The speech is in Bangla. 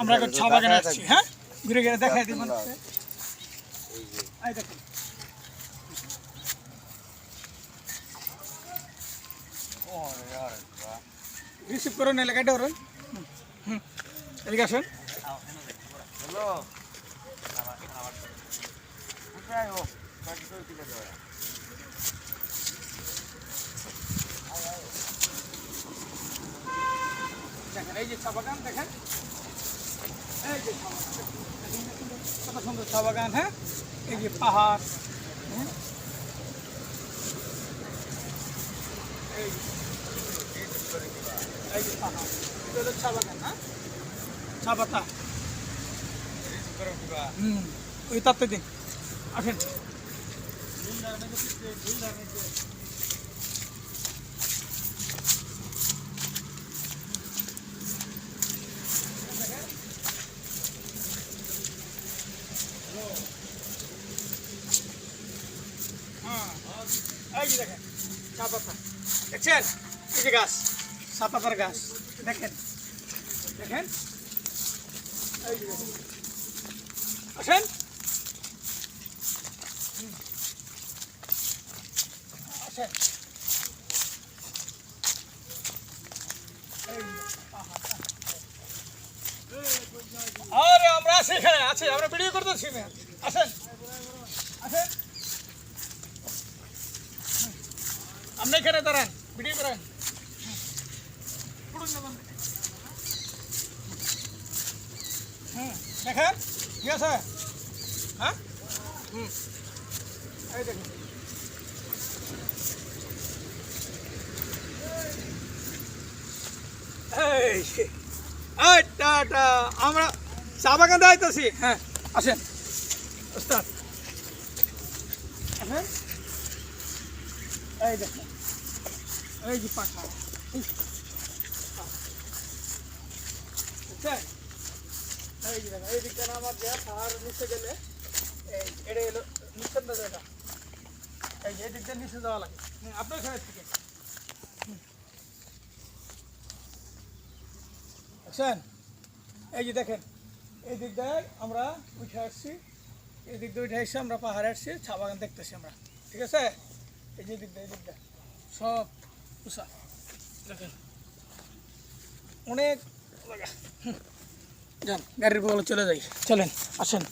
আমরা এখন চা বাগানে আসছি। হ্যাঁ, ঘুরে ঘুরে দেখাই দিই মানুষকে। এই দেখুন, রিসিভ করুন, এলাকাটা করুন। এদিকে আসুন। দেখেন এই যে চা বাগান, দেখেন এই যে চা বাগান, কত সুন্দর চা বাগান। হ্যাঁ, এই যে পাহাড়, হ্যাঁ, এই যে পাহাড়, এটা হলো চা বাগান। হ্যাঁ, চা পাতা। ওই তাতে দিন, আসেন। এই যে দেখেন চা পাতা, দেখছেন? এই যে গাছ, চা পাতার গাছ, দেখেন দেখেন, এই যে দেখেন। আসেন, আসেন। আরে আমরা আছি, এখানে আছি, আমরা ভিডিও করতেছি। আসেন আসেন, আপনি এখানে দাঁড়ান, ভিডিও করেন। দেখেন, ঠিক আছে? হ্যাঁ, এই দেখুন, এই টাটা, আমরা চা বাগান যাইতেছি। হ্যাঁ, আসেন ওস্তাদ, আসেন। এই দেখেন, এই যে পাখা, বুঝছেন? এই যে দেখেন, এই দিকটা আমার দেয়া পাহাড় নিচে গেলে এটা এলো নিচের এটা, এই যে এই দিকটা নিচে যাওয়া লাগে। আপনার এখানে থেকে বুঝছেন? এই যে দেখেন, এই দিক দিয়ে আমরা উঠে আসছি, এই দিক দিয়ে উঠে আসছি, আমরা পাহাড়ে আসছি, চা বাগান দেখতেছি আমরা। ঠিক আছে? এই যে দিক দিয়ে, এই দিক দিয়ে সব উষা, দেখেন অনেক। যান, গাড়ির বগলে চলে যাই, চলেন, আসেন।